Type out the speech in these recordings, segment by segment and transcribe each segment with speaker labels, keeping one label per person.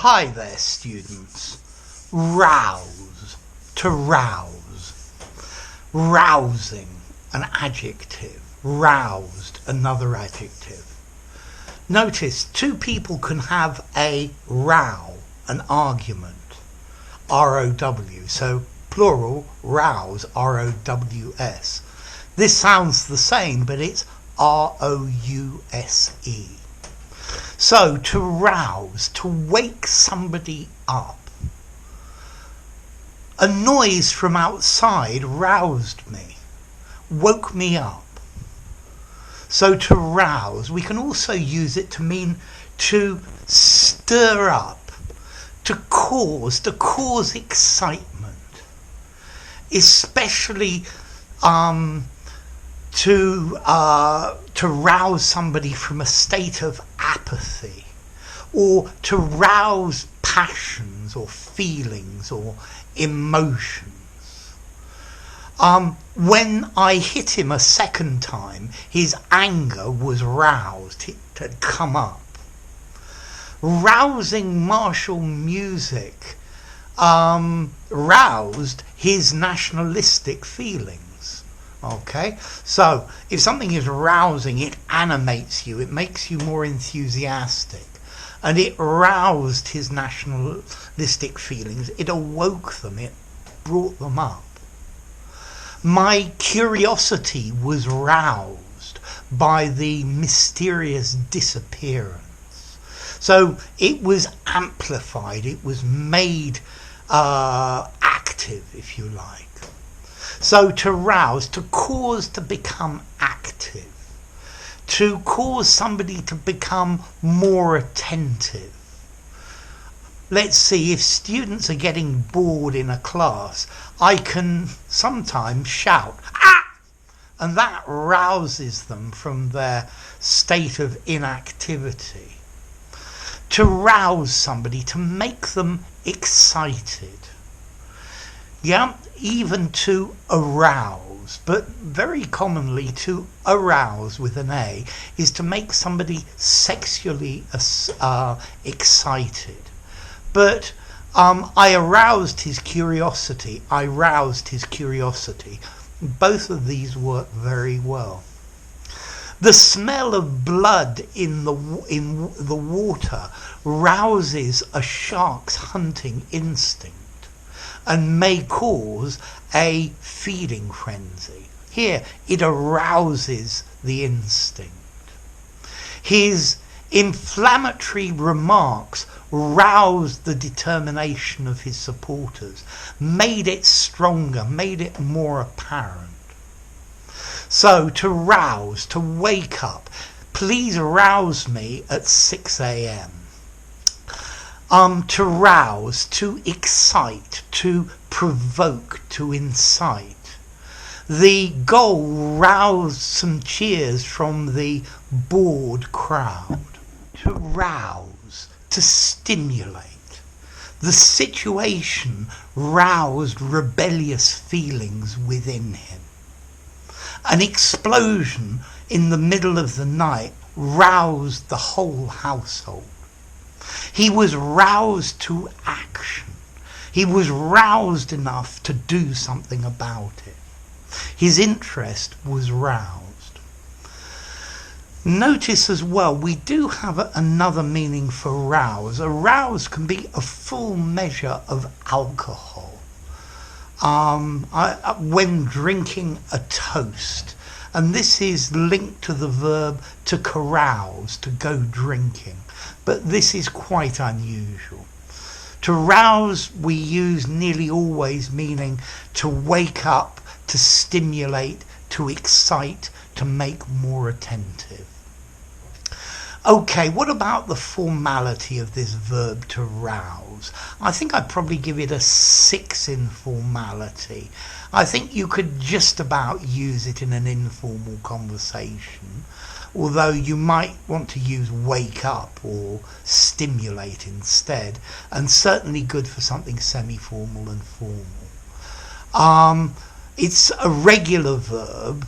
Speaker 1: Hi there, students. Rouse, to rouse. Rousing, an adjective. Roused, another adjective. Notice two people can have a row, an argument. R-O-W, so plural, rouse, R-O-W-S. This sounds the same, but it's R-O-U-S-E. So, to rouse, to wake somebody up. A noise from outside roused me, woke me up. So to rouse, we can also use it to mean to stir up, to cause excitement, especially to rouse somebody from a state of apathy, or to rouse passions or feelings or emotions. When I hit him a second time, his anger was roused. It had come up. Rousing martial music roused his nationalistic feelings. Okay, so if something is rousing, it animates you, it makes you more enthusiastic, and it roused his nationalistic feelings, it awoke them, it brought them up. My curiosity was roused by the mysterious disappearance. So it was amplified, it was made active, if you like. So to rouse, to cause to become active, to cause somebody to become more attentive. Let's see, if students are getting bored in a class, I can sometimes shout, "Ah!" and that rouses them from their state of inactivity. To rouse somebody, to make them excited. Yeah, even to arouse, but very commonly to arouse with an A is to make somebody sexually excited. But I aroused his curiosity. I roused his curiosity. Both of these work very well. The smell of blood in the water rouses a shark's hunting instinct and may cause a feeding frenzy. Here, it arouses the instinct. His inflammatory remarks roused the determination of his supporters, made it stronger, made it more apparent. So, to rouse, to wake up. Please rouse me at 6 a.m. To rouse, to excite, to provoke, to incite. The goal roused some cheers from the bored crowd. To rouse, to stimulate. The situation roused rebellious feelings within him. An explosion in the middle of the night roused the whole household. He was roused to action. He was roused enough to do something about it. His interest was roused. Notice as well, we do have another meaning for rouse. A rouse can be a full measure of alcohol. When drinking a toast, and this is linked to the verb to carouse, to go drinking, but this is quite unusual. To rouse we use nearly always meaning to wake up, to stimulate, to excite, to make more attentive. Okay, what about the formality of this verb to rouse? I think I'd probably give it a 6 in formality. I think you could just about use it in an informal conversation, although you might want to use wake up or stimulate instead, and certainly good for something semi-formal and formal. It's a regular verb.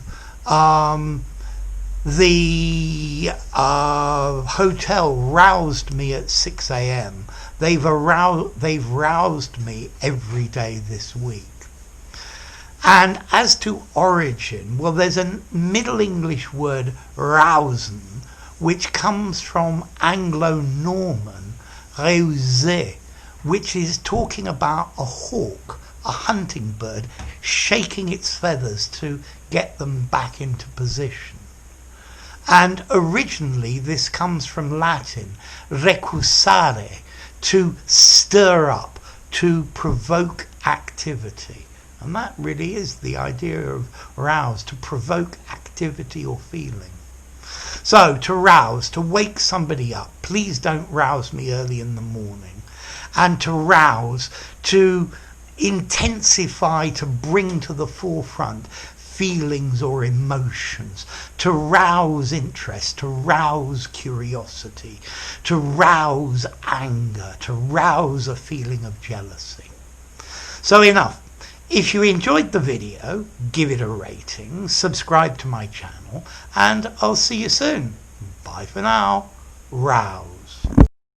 Speaker 1: The hotel roused me at 6 a.m. They've roused me every day this week. And as to origin, well, there's a Middle English word, rousen, which comes from Anglo-Norman, Rouse, which is talking about a hawk, a hunting bird, shaking its feathers to get them back into position. And originally this comes from Latin, recusare, to stir up, to provoke activity. And that really is the idea of rouse, to provoke activity or feeling. So, to rouse, to wake somebody up. Please don't rouse me early in the morning. And to rouse, to intensify, to bring to the forefront feelings or emotions, to rouse interest, to rouse curiosity, to rouse anger, to rouse a feeling of jealousy. So enough. If you enjoyed the video, give it a rating, subscribe to my channel, and I'll see you soon. Bye for now. Rouse.